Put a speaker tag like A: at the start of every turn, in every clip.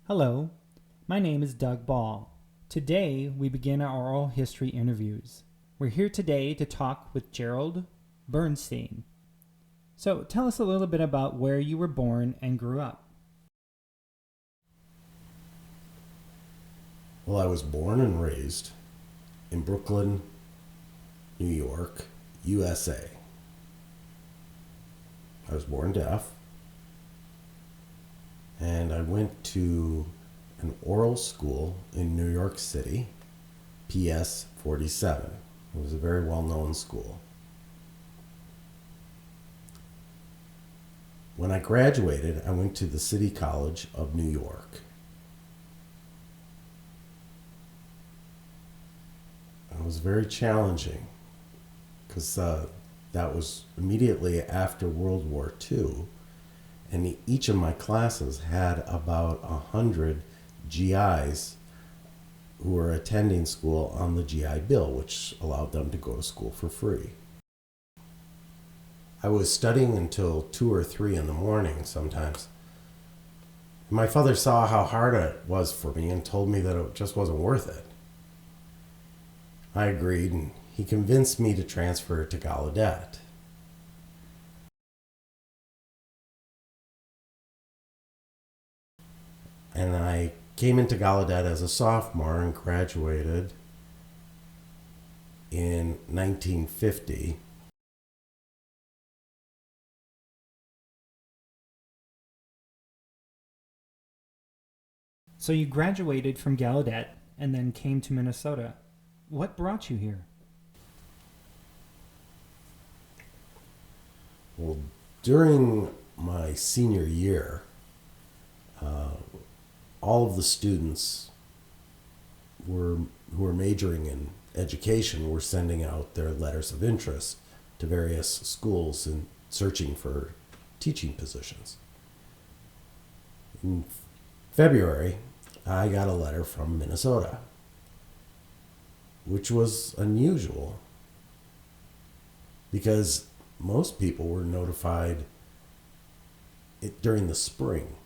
A: Hello, my name is Doug Ball. Today we begin our oral history interviews. We're here today to talk with Gerald Burstein. So tell us a little bit about where you were born and grew up.
B: Well, I was born and raised in Brooklyn, New York, USA. I was born deaf, and I went to an oral school in New York City, PS 47. It was a very well-known school. When I graduated, I went to the City College of New York. It was very challenging because that was immediately after World War II, and each of my classes had about 100 GIs who were attending school on the GI Bill, which allowed them to go to school for free. I was studying until 2 or 3 in the morning sometimes. My father saw how hard it was for me and told me that it just wasn't worth it. I agreed, and he convinced me to transfer to Gallaudet. And I came into Gallaudet as a sophomore and graduated in 1950.
A: So you graduated from Gallaudet and then came to Minnesota. What brought you here?
B: Well, during my senior year, all of the students who were majoring in education were sending out their letters of interest to various schools and searching for teaching positions. In February, I got a letter from Minnesota, which was unusual because most people were notified during the spring.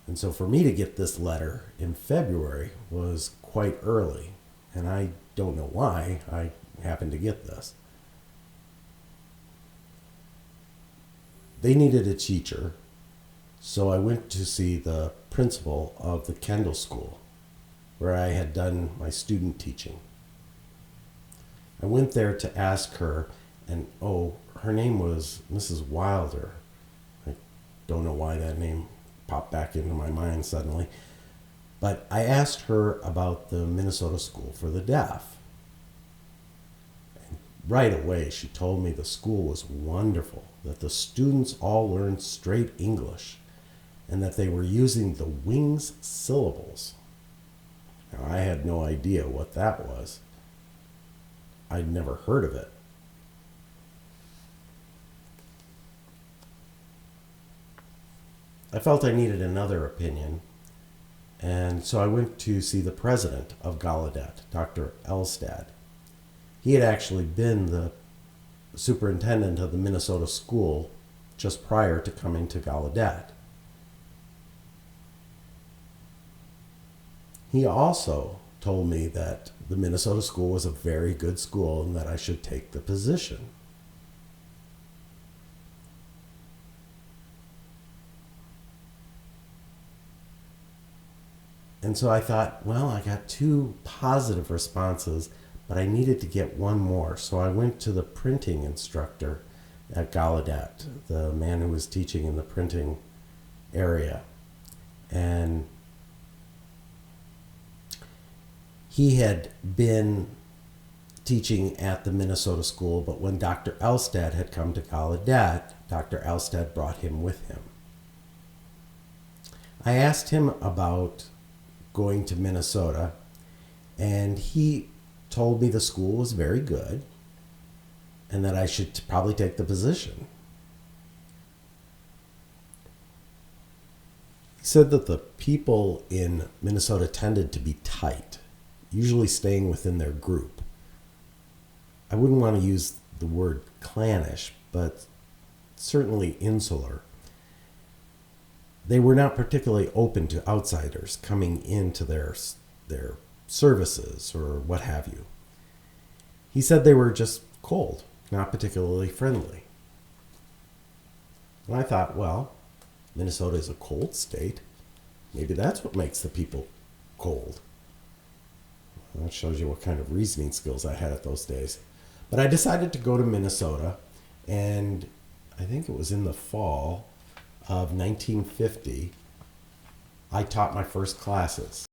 B: And so for me to get this letter in February was quite early, and I don't know why I happened to get this. They needed a teacher, so I went to see the principal of the Kendall School, where I had done my student teaching. I went there to ask her, and her name was Mrs. Wilder. I don't know why that name popped back into my mind suddenly. But I asked her about the Minnesota School for the Deaf. And right away, she told me the school was wonderful, that the students all learned straight English, and that they were using the Wings syllables. Now, I had no idea what that was. I'd never heard of it. I felt I needed another opinion, and so I went to see the president of Gallaudet, Dr. Elstad. He had actually been the superintendent of the Minnesota school just prior to coming to Gallaudet. He also told me that the Minnesota school was a very good school and that I should take the position. And so I thought, well, I got 2 positive responses, but I needed to get one more. So I went to the printing instructor at Gallaudet, the man who was teaching in the printing area. And he had been teaching at the Minnesota school, but when Dr. Elstad had come to Gallaudet, Dr. Elstad brought him with him. I asked him about going to Minnesota, and he told me the school was very good and that I should probably take the position. He said that the people in Minnesota tended to be tight, usually staying within their group. I wouldn't want to use the word clannish, but certainly insular. they were not particularly open to outsiders coming into their services or what have you. He said they were just cold, not particularly friendly. And I thought, well, Minnesota is a cold state. Maybe that's what makes the people cold. Well, that shows you what kind of reasoning skills I had at those days. But I decided to go to Minnesota, and I think it was in the fall of 1950, I taught my first classes.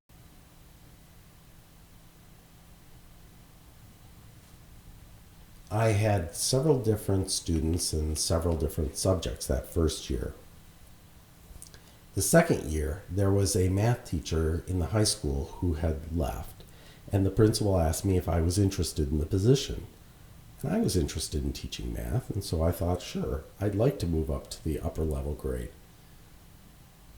B: I had several different students and several different subjects that first year. The second year, there was a math teacher in the high school who had left, and the principal asked me if I was interested in the position. And I was interested in teaching math, and so I thought, sure, I'd like to move up to the upper level grade.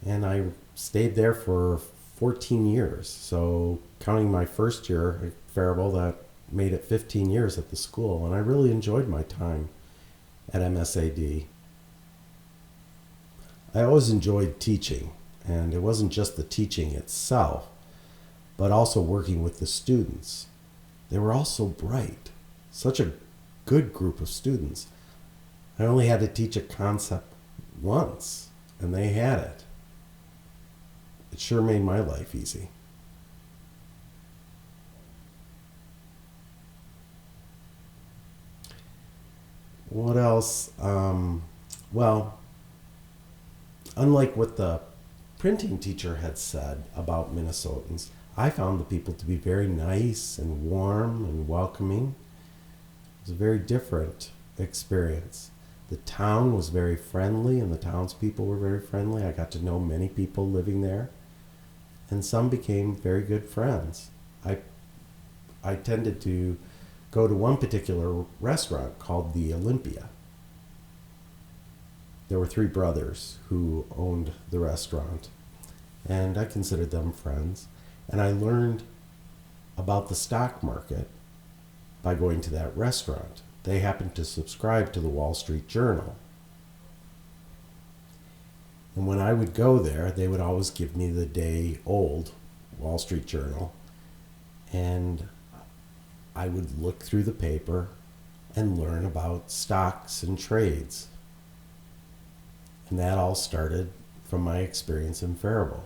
B: And I stayed there for 14 years. So counting my first year at Faribault, that made it 15 years at the school, and I really enjoyed my time at MSAD. I always enjoyed teaching, and it wasn't just the teaching itself, but also working with the students. They were all so bright, such a good group of students. I only had to teach a concept once, and they had it. It sure made my life easy. What else? Well, unlike what the printing teacher had said about Minnesotans, I found the people to be very nice and warm and welcoming. It was a very different experience. The town was very friendly, and the townspeople were very friendly. I got to know many people living there, and some became very good friends. I tended to go to one particular restaurant called the Olympia. There were 3 brothers who owned the restaurant, and I considered them friends. And I learned about the stock market by going to that restaurant. They happened to subscribe to the Wall Street Journal. And when I would go there, they would always give me the day-old Wall Street Journal, and I would look through the paper and learn about stocks and trades. And that all started from my experience in Faribault.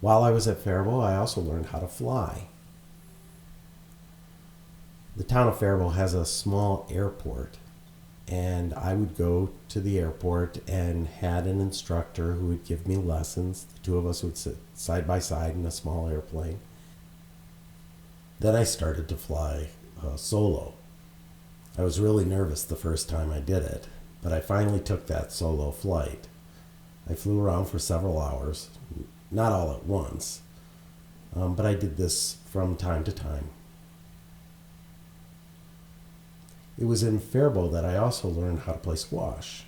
B: While I was at Faribault, I also learned how to fly. The town of Faribault has a small airport, and I would go to the airport and had an instructor who would give me lessons. The 2 of us would sit side by side in a small airplane. Then I started to fly solo. I was really nervous the first time I did it, but I finally took that solo flight. I flew around for several hours, not all at once, but I did this from time to time. It was in Faribault that I also learned how to play squash.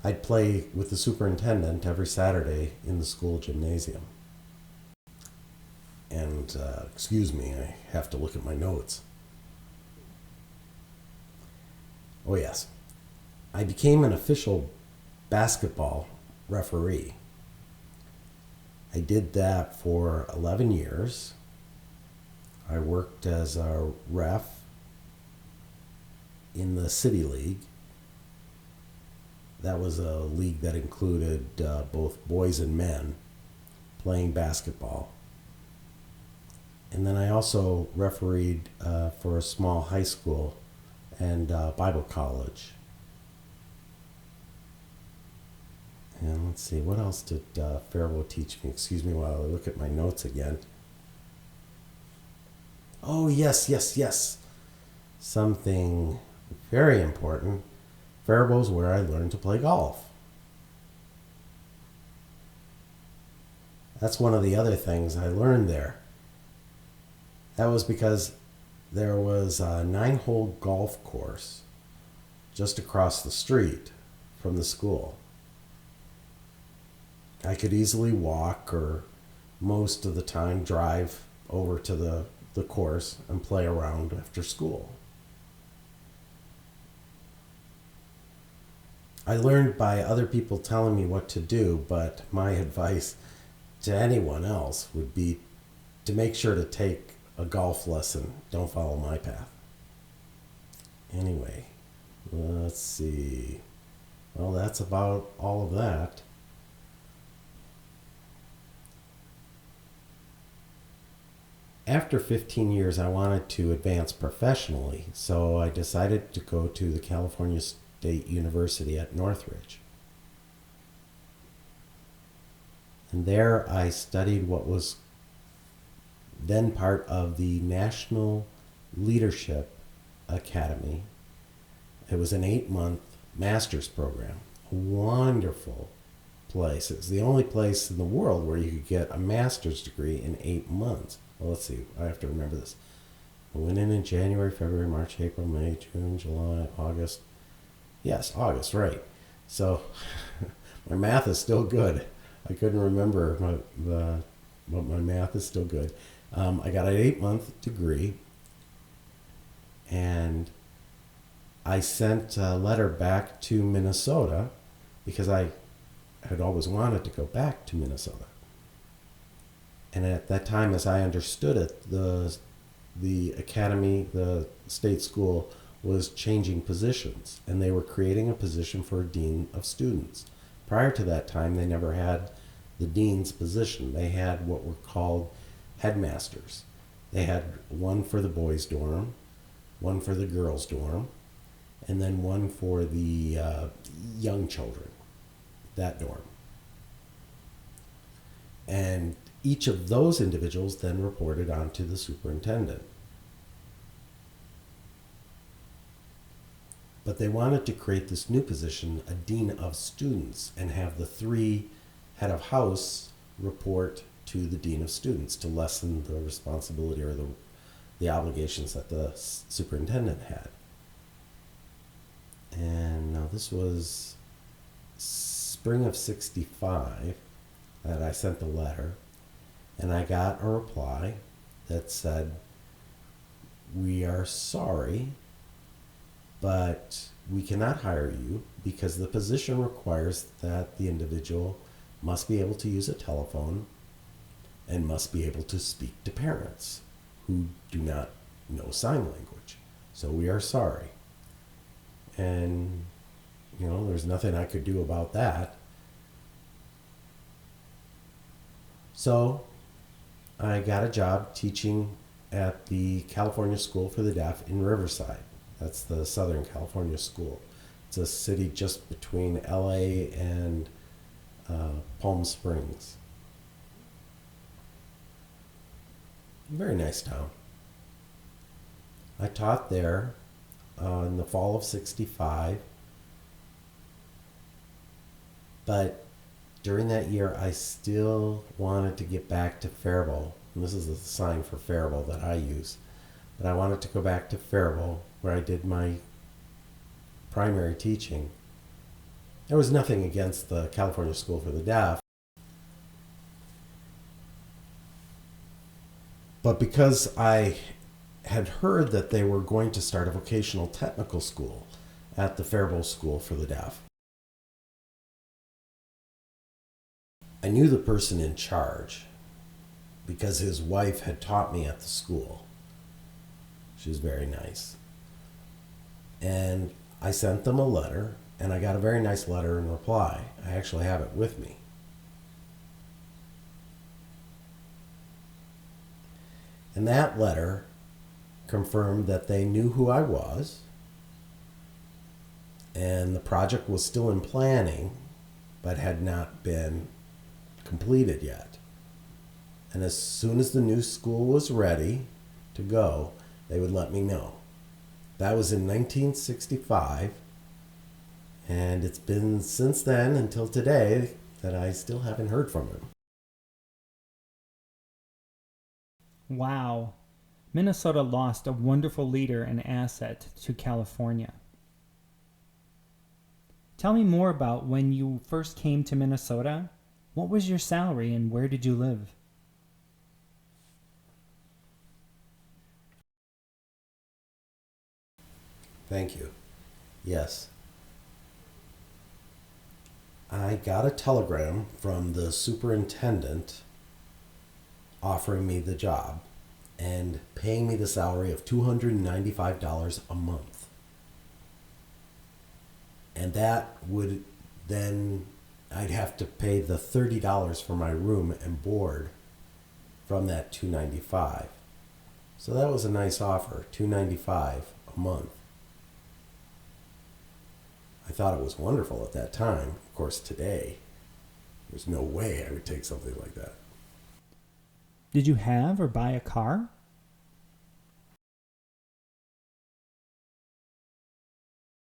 B: I'd play with the superintendent every Saturday in the school gymnasium. And, excuse me, I have to look at my notes. Oh yes, I became an official basketball referee. I did that for 11 years. I worked as a ref in the City League. That was a league that included both boys and men playing basketball. And then I also refereed for a small high school and Bible college. And let's see, what else did Faribault teach me? Excuse me while I look at my notes again. Oh, yes. Something very important. Faribault's where I learned to play golf. That's one of the other things I learned there. That was because there was a 9-hole golf course just across the street from the school. I could easily walk, or most of the time drive over to the course and play around after school. I learned by other people telling me what to do, but my advice to anyone else would be to make sure to take a golf lesson. Don't follow my path. Anyway, let's see. Well, that's about all of that. After 15 years, I wanted to advance professionally, so I decided to go to the California State University at Northridge. And there I studied what was then part of the National Leadership Academy. It was an 8-month master's program. A wonderful place. It's the only place in the world where you could get a master's degree in 8 months. Well, let's see. I have to remember this. I went in January, February, March, April, May, June, July, August. Yes, August, right. So my math is still good. I couldn't remember, but my math is still good. I got an 8-month degree, and I sent a letter back to Minnesota because I had always wanted to go back to Minnesota. And at that time, as I understood it, the academy, the state school, was changing positions, and they were creating a position for a dean of students. Prior to that time, they never had the dean's position. They had what were called headmasters. They had one for the boys' dorm, one for the girls' dorm, and then one for the young children, that dorm. And each of those individuals then reported on to the superintendent. But they wanted to create this new position, a dean of students, and have the 3 head of house report to the dean of students to lessen the responsibility or the obligations that the superintendent had. And now this was spring of '65 that I sent the letter, and I got a reply that said, "We are sorry, but we cannot hire you because the position requires that the individual must be able to use a telephone and must be able to speak to parents who do not know sign language. So we are sorry." And, there's nothing I could do about that. So I got a job teaching at the California School for the Deaf in Riverside. That's the Southern California School. It's a city just between LA and Palm Springs. Very nice town. I taught there in the fall of '65, but during that year I still wanted to get back to Faribault, and this is the sign for Faribault that I use, but I wanted to go back to Faribault where I did my primary teaching. There was nothing against the California School for the Deaf, but because I had heard that they were going to start a vocational technical school at the Faribault School for the Deaf, I knew the person in charge because his wife had taught me at the school. She was very nice. And I sent them a letter, and I got a very nice letter in reply. I actually have it with me. And that letter confirmed that they knew who I was, and the project was still in planning, but had not been completed yet. And as soon as the new school was ready to go, they would let me know. That was in 1965, and it's been since then until today that I still haven't heard from him.
A: Wow. Minnesota lost a wonderful leader and asset to California. Tell me more about when you first came to Minnesota. What was your salary and where did you live?
B: Thank you. Yes. I got a telegram from the superintendent offering me the job and paying me the salary of $295 a month. And that would then, I'd have to pay the $30 for my room and board from that $295. So that was a nice offer, $295 a month. I thought it was wonderful at that time. Of course, today, there's no way I would take something like that.
A: Did you have or buy a car?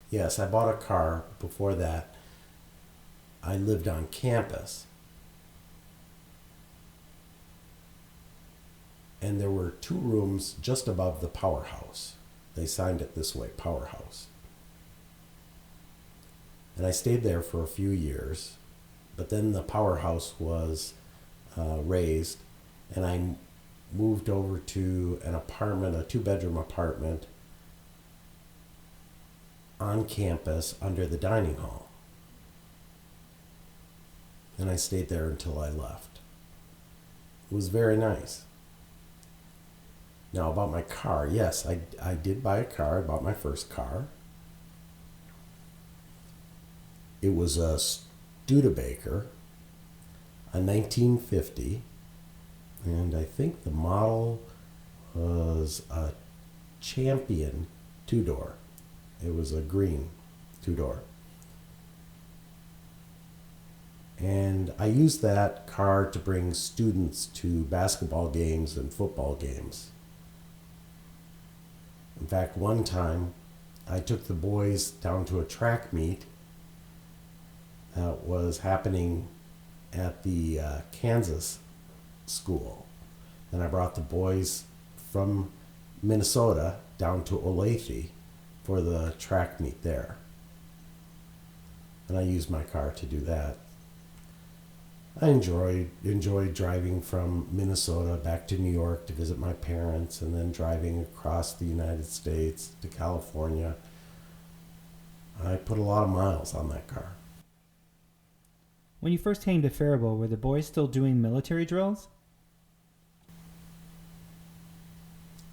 B: Yes, I bought a car. Before that, I lived on campus. And there were 2 rooms just above the powerhouse. They signed it this way, powerhouse. And I stayed there for a few years. But then the powerhouse was raised, and I moved over to an apartment, a 2-bedroom apartment on campus under the dining hall. And I stayed there until I left. It was very nice. Now about my car, yes, I did buy a car. I bought my first car. It was a Studebaker, a 1950, and I think the model was a Champion 2-door. It was a green 2-door. And I used that car to bring students to basketball games and football games. In fact, one time I took the boys down to a track meet that was happening at the Kansas school. And I brought the boys from Minnesota down to Olathe for the track meet there. And I used my car to do that. I enjoyed driving from Minnesota back to New York to visit my parents, and then driving across the United States to California. I put a lot of miles on that car.
A: When you first came to Faribault, were the boys still doing military drills?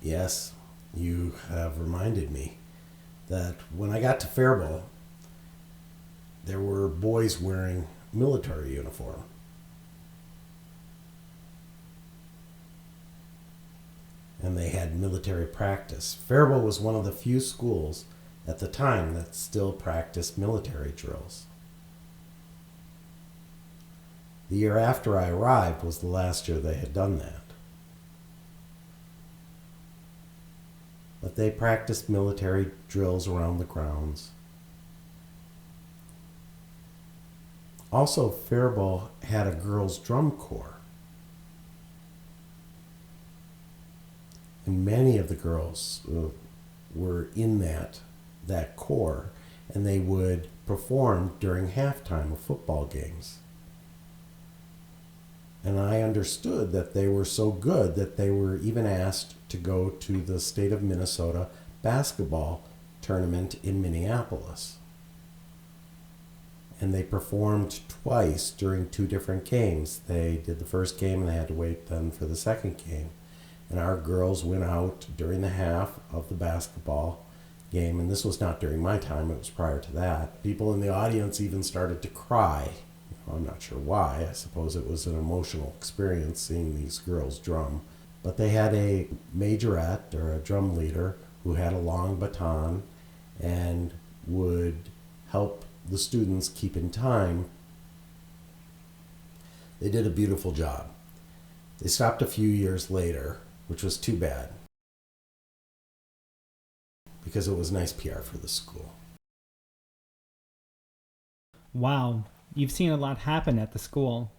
B: Yes, you have reminded me that when I got to Faribault, there were boys wearing military uniform. And they had military practice. Faribault was one of the few schools at the time that still practiced military drills. The year after I arrived was the last year they had done that. But they practiced military drills around the grounds. Also, Faribault had a girls' drum corps. And many of the girls were in that corps, and they would perform during halftime of football games. And I understood that they were so good that they were even asked to go to the state of Minnesota basketball tournament in Minneapolis. And they performed twice during 2 different games. They did the first game and they had to wait then for the second game. And our girls went out during the half of the basketball game, and this was not during my time, it was prior to that. People in the audience even started to cry. I'm not sure why. I suppose it was an emotional experience seeing these girls drum. But they had a majorette, or a drum leader, who had a long baton and would help the students keep in time. They did a beautiful job. They stopped a few years later, which was too bad, because it was nice PR for the school.
A: Wow, you've seen a lot happen at the school.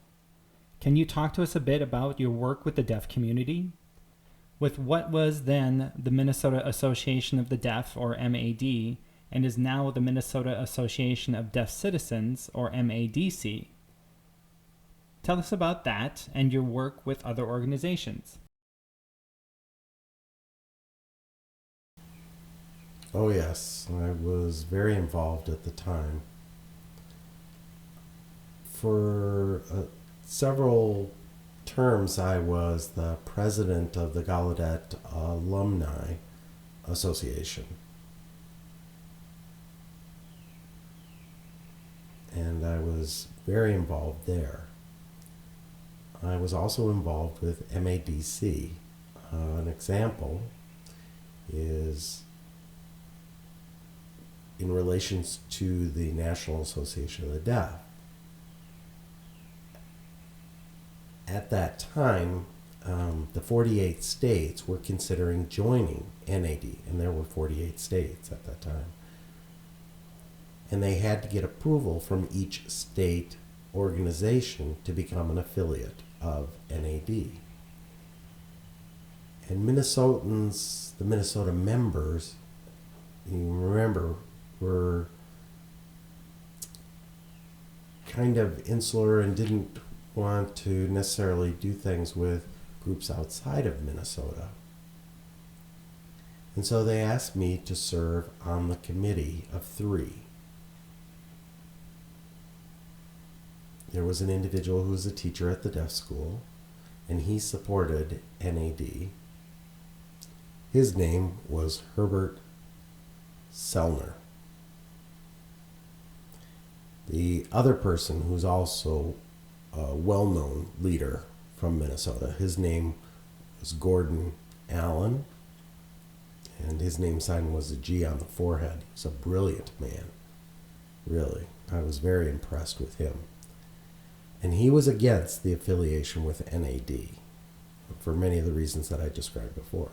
A: Can you talk to us a bit about your work with the deaf community? With what was then the Minnesota Association of the Deaf, or MAD, and is now the Minnesota Association of Deaf Citizens, or MADC. Tell us about that and your work with other organizations.
B: Oh yes, I was very involved at the time. for several terms, I was the president of the Gallaudet Alumni Association. And I was very involved there. I was also involved with MADC. An example is in relation to the National Association of the Deaf. At that time, the 48 states were considering joining NAD, and there were 48 states at that time. And they had to get approval from each state organization to become an affiliate of NAD. And Minnesotans, the Minnesota members, you remember, were kind of insular and didn't want to necessarily do things with groups outside of Minnesota. And so they asked me to serve on the committee of 3. There was an individual who was a teacher at the deaf school, and he supported NAD. His name was Herbert Sellner. The other person, who's also a well-known leader from Minnesota, his name was Gordon Allen, and his name sign was a G on the forehead. He's a brilliant man, really. I was very impressed with him. And he was against the affiliation with NAD for many of the reasons that I described before.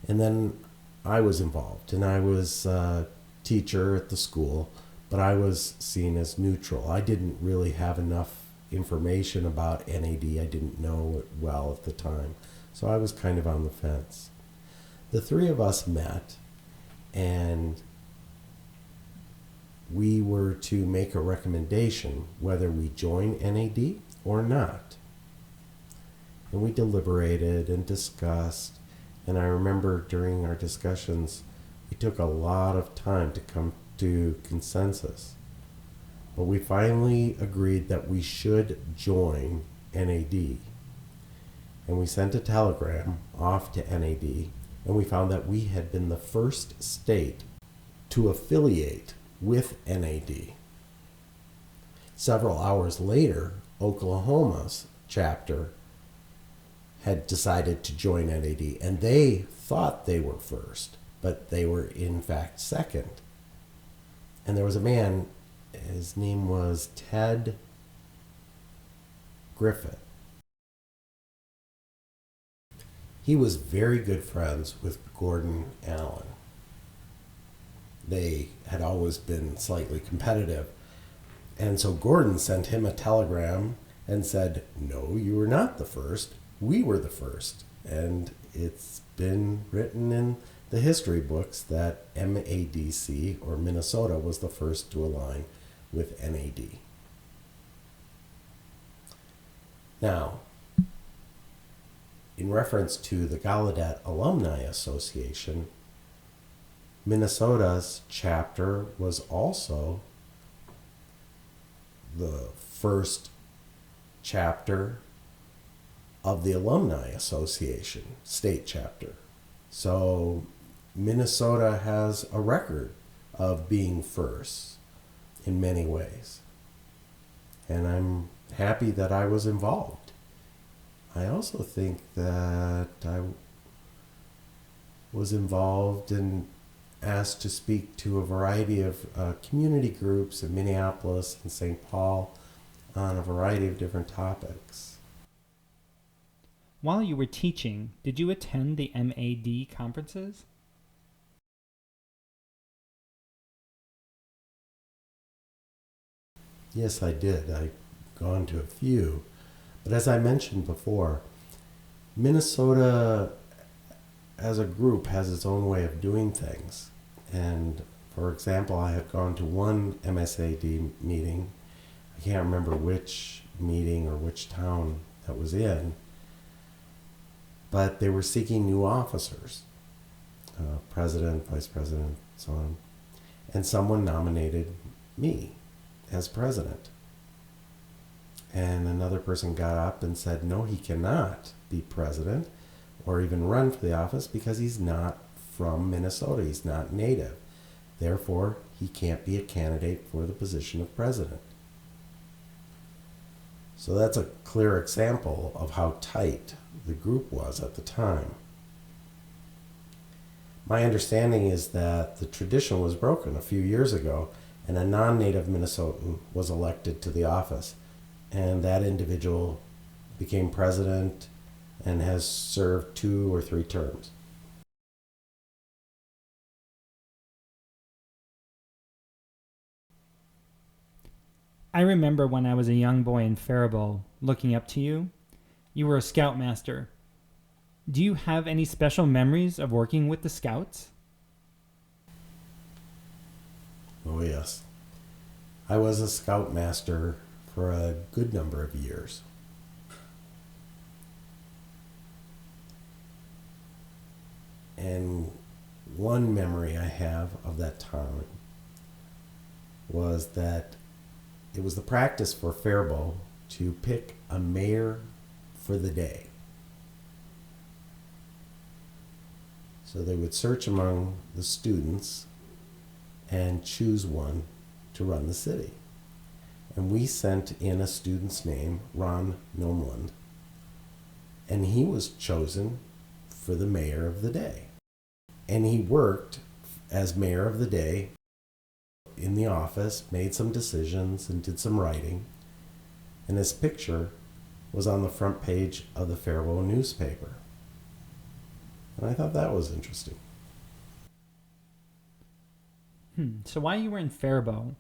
B: And then I was involved, and I was a teacher at the school, but I was seen as neutral. I didn't really have enough information about NAD. I didn't know it well at the time, so I was kind of on the fence. The 3 of us met, and we were to make a recommendation whether we join NAD or not. And we deliberated and discussed, and I remember during our discussions, it took a lot of time to come to consensus. But we finally agreed that we should join NAD. And we sent a telegram off to NAD, and we found that we had been the first state to affiliate with NAD. Several hours later, Oklahoma's chapter had decided to join NAD, and they thought they were first, but they were in fact second. And there was a man, his name was Ted Griffith. He was very good friends with Gordon Allen. They had always been slightly competitive. And so Gordon sent him a telegram and said, "No, you were not the first. We were the first." And it's been written in the history books that MADC, or Minnesota, was the first to align with NAD. Now, in reference to the Gallaudet Alumni Association, Minnesota's chapter was also the first chapter of the Alumni Association, state chapter. So Minnesota has a record of being first in many ways. And I'm happy that I was involved. I also think that I was involved and asked to speak to a variety of community groups in Minneapolis and St. Paul on a variety of different topics.
A: While you were teaching, did you attend the NAD conferences?
B: Yes, I did. I've gone to a few. But as I mentioned before, Minnesota as a group has its own way of doing things. And for example, I have gone to one MSAD meeting. I can't remember which meeting or which town that was in, but they were seeking new officers, president, vice president, so on. And someone nominated me as president. And another person got up and said, no, he cannot be president or even run for the office because he's not from Minnesota. He's not native. Therefore, he can't be a candidate for the position of president. So that's a clear example of how tight the group was at the time. My understanding is that the tradition was broken a few years ago and a non-native Minnesotan was elected to the office. And that individual became president and has served 2 or 3 terms.
A: I remember when I was a young boy in Faribault looking up to you. You were a scoutmaster. Do you have any special memories of working with the scouts?
B: Oh, yes. I was a scoutmaster for a good number of years. And one memory I have of that time was that it was the practice for Faribault to pick a mayor for the day. So they would search among the students and choose one to run the city. And we sent in a student's name, Ron Nomland, and he was chosen for the mayor of the day. And he worked as mayor of the day in the office, made some decisions and did some writing. And his picture was on the front page of the Faribault newspaper. And I thought that was interesting.
A: So while you were in Faribault,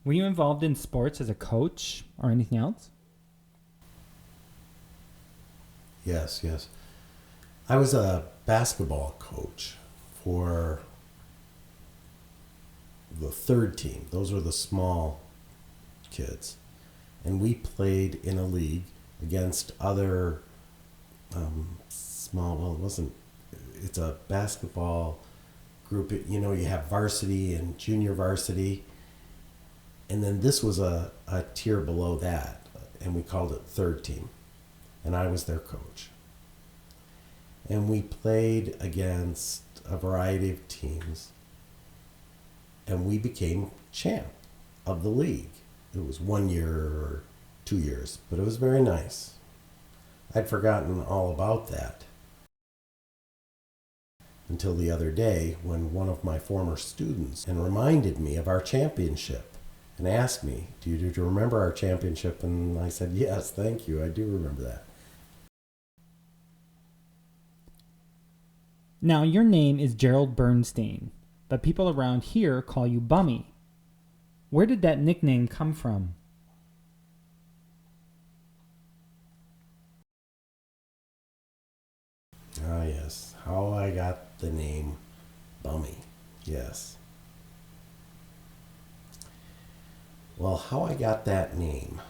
A: were you involved in sports as a coach or anything else?
B: Yes. I was a basketball coach for the 3rd team. Those were the small kids. And we played in a league against other it's a basketball group. You know, you have varsity and junior varsity. And then this was a tier below that, and we called it 3rd team. And I was their coach. And we played against a variety of teams. And we became champ of the league. It was 1 year or 2 years, but it was very nice. I'd forgotten all about that until the other day when one of my former students and reminded me of our championship and asked me, do you remember our championship? And I said, yes, thank you. I do remember that.
A: Now, your name is Gerald Burstein, but people around here call you Bummy. Where did that nickname come from?
B: Ah, yes. How I got the name Bummy. Yes. Well, how I got that name.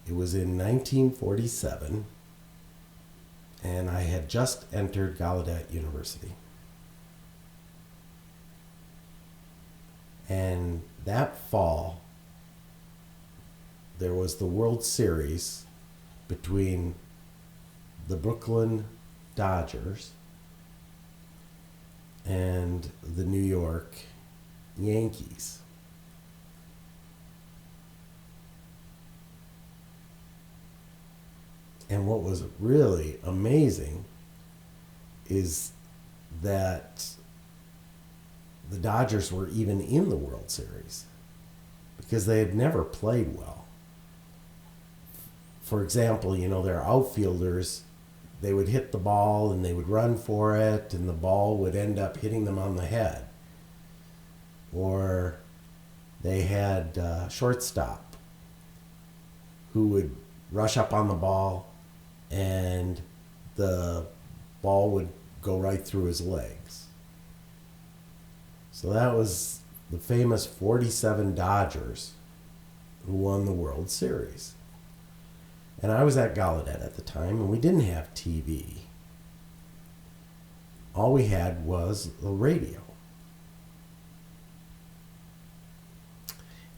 B: It was in 1947, and I had just entered Gallaudet University. And that fall, there was the World Series between the Brooklyn Dodgers and the New York Yankees. And what was really amazing is that the Dodgers were even in the World Series because they had never played well. For example, you know, their outfielders, they would hit the ball and they would run for it and the ball would end up hitting them on the head. Or they had a shortstop who would rush up on the ball and the ball would go right through his legs. So that was the famous 47 Dodgers who won the World Series. And I was at Gallaudet at the time, and we didn't have TV. All we had was the radio.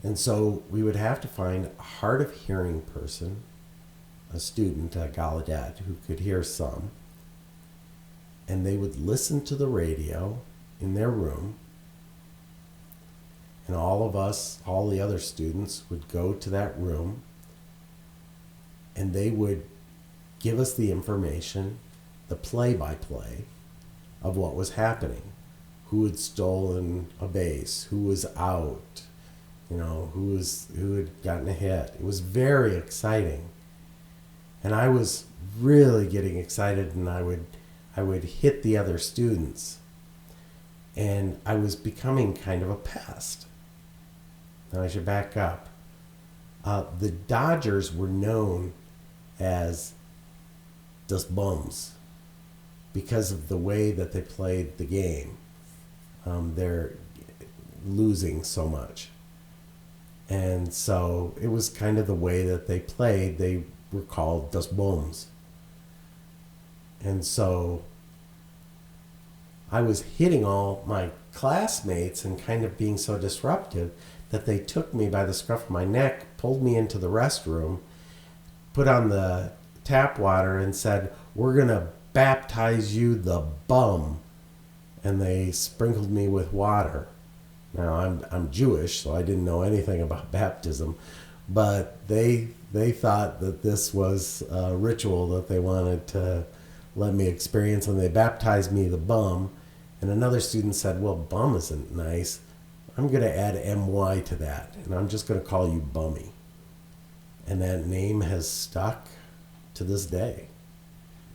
B: And so we would have to find a hard of hearing person, a student at Gallaudet who could hear some, and they would listen to the radio in their room, and all of us, all the other students, would go to that room, and they would give us the information, the play-by-play of what was happening. Who had stolen a base, who was out, who had gotten a hit. It was very exciting. And I was really getting excited, and I would hit the other students. And I was becoming kind of a pest. Now I should back up. The Dodgers were known as das Bums because of the way that they played the game. They're losing so much. And so it was kind of the way that they played. They were called das Bums. And so I was hitting all my classmates and kind of being so disruptive that they took me by the scruff of my neck, pulled me into the restroom, put on the tap water and said, "We're going to baptize you the bum." And they sprinkled me with water. Now I'm Jewish, so I didn't know anything about baptism, but they thought that this was a ritual that they wanted to let me experience, and they baptized me the bum. And another student said, "Well, bum isn't nice. I'm going to add MY to that, and I'm just going to call you Bummy." And that name has stuck to this day.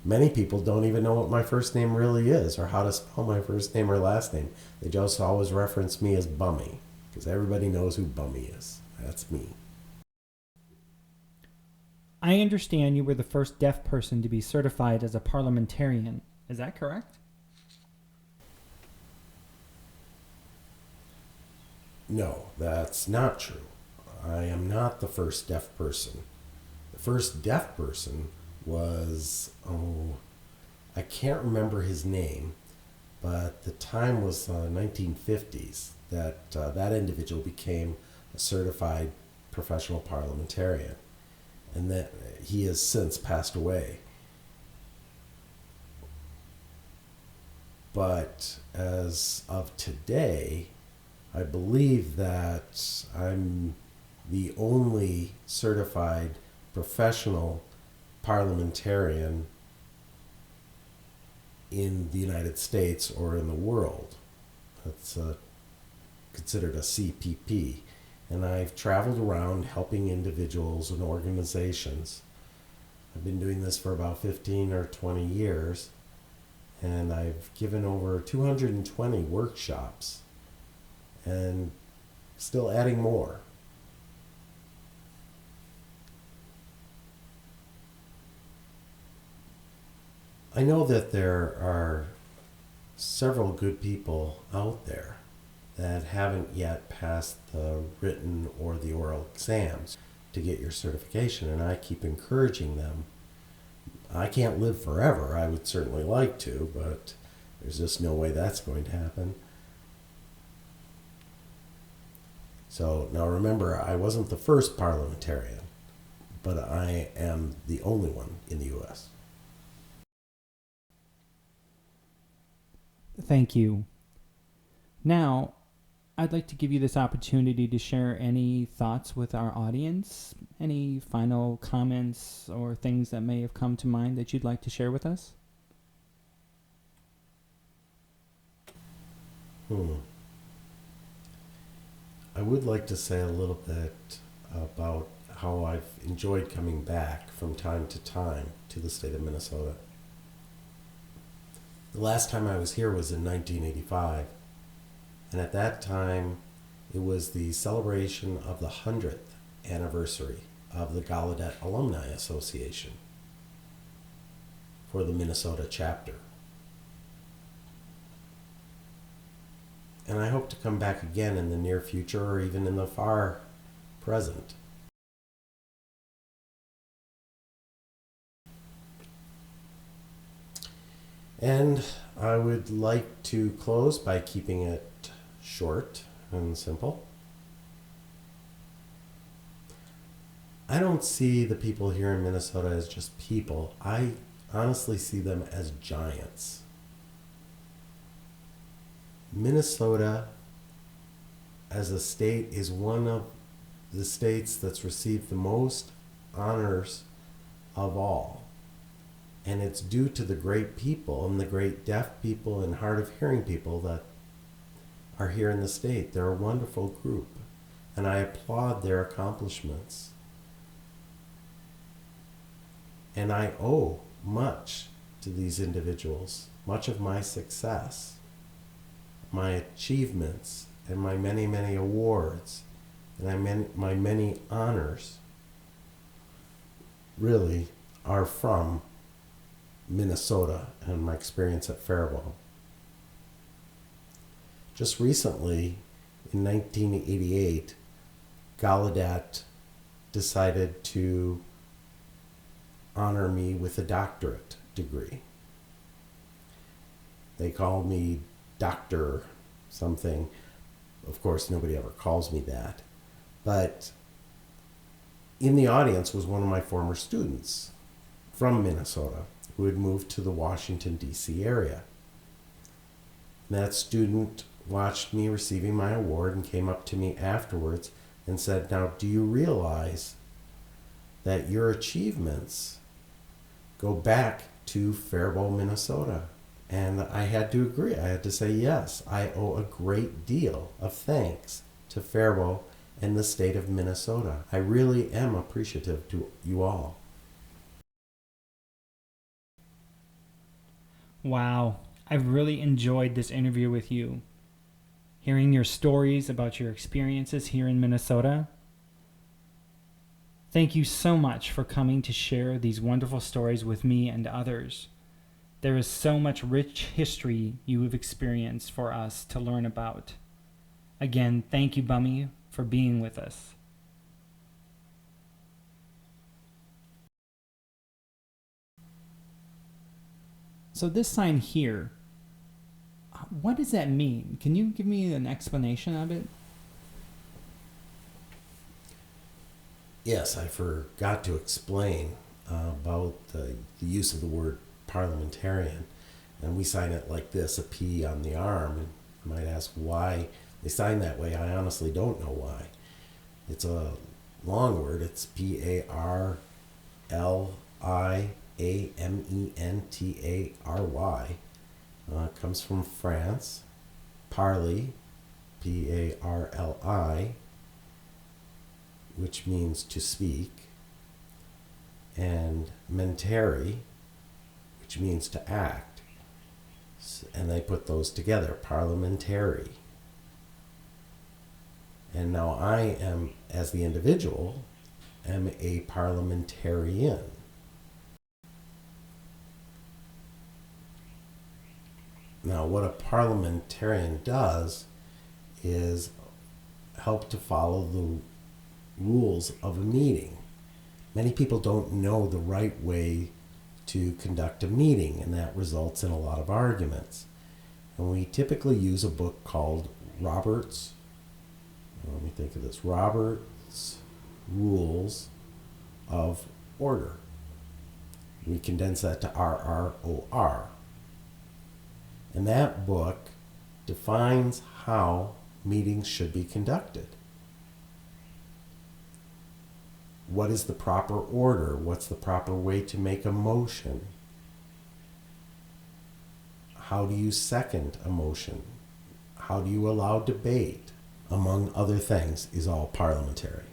B: Many people don't even know what my first name really is or how to spell my first name or last name. They just always reference me as Bummy because everybody knows who Bummy is. That's me.
A: I understand you were the first deaf person to be certified as a parliamentarian. Is that correct?
B: No, that's not true. I am not the first deaf person. The first deaf person was, I can't remember his name, but the time was 1950s that that individual became a certified professional parliamentarian, and that he has since passed away. But as of today, I believe that I'm the only certified professional parliamentarian in the United States or in the world. That's considered a CPP. And I've traveled around helping individuals and organizations. I've been doing this for about 15 or 20 years, and I've given over 220 workshops and still adding more. I know that there are several good people out there that haven't yet passed the written or the oral exams to get your certification, and I keep encouraging them. I can't live forever. I would certainly like to, but there's just no way that's going to happen. So now remember, I wasn't the first parliamentarian, but I am the only one in the U.S.
A: Thank you. Now, I'd like to give you this opportunity to share any thoughts with our audience, any final comments or things that may have come to mind that you'd like to share with us.
B: I would like to say a little bit about how I've enjoyed coming back from time to time to the state of Minnesota. The last time I was here was in 1985, and at that time it was the celebration of the 100th anniversary of the Gallaudet Alumni Association for the Minnesota chapter. And I hope to come back again in the near future or even in the far present. And I would like to close by keeping it short and simple. I don't see the people here in Minnesota as just people. I honestly see them as giants. Minnesota as a state is one of the states that's received the most honors of all. And it's due to the great people and the great deaf people and hard of hearing people that are here in the state. They're a wonderful group, and I applaud their accomplishments. And I owe much to these individuals, much of my success, my achievements, and my many, many awards, and my many honors really are from Minnesota and my experience at Faribault. Just recently, in 1988, Gallaudet decided to honor me with a doctorate degree. They called me Dr. something. Of course, nobody ever calls me that. But in the audience was one of my former students from Minnesota who had moved to the Washington, D.C. area. And that student watched me receiving my award and came up to me afterwards and said, "Now, do you realize that your achievements go back to Faribault, Minnesota?" And I had to agree. I had to say, yes, I owe a great deal of thanks to Faribault and the state of Minnesota. I really am appreciative to you all.
A: Wow, I've really enjoyed this interview with you. Hearing your stories about your experiences here in Minnesota. Thank you so much for coming to share these wonderful stories with me and others. There is so much rich history you have experienced for us to learn about. Again, thank you, Bummy, for being with us. So this sign here, what does that mean? Can you give me an explanation of it?
B: Yes, I forgot to explain about the use of the word parliamentarian. And we sign it like this, a P on the arm. And you might ask why they sign that way. I honestly don't know why. It's a long word. It's Parliamentary. It comes from France. Parli, Parli, which means to speak, and mentary, which means to act. And they put those together, parliamentary. And now I am, as the individual, am a parliamentarian. Now, what a parliamentarian does is help to follow the rules of a meeting. Many people don't know the right way to conduct a meeting, and that results in a lot of arguments. And we typically use a book called Robert's Rules of Order. We condense that to RROR. And that book defines how meetings should be conducted. What is the proper order? What's the proper way to make a motion? How do you second a motion? How do you allow debate? Among other things, is all parliamentary.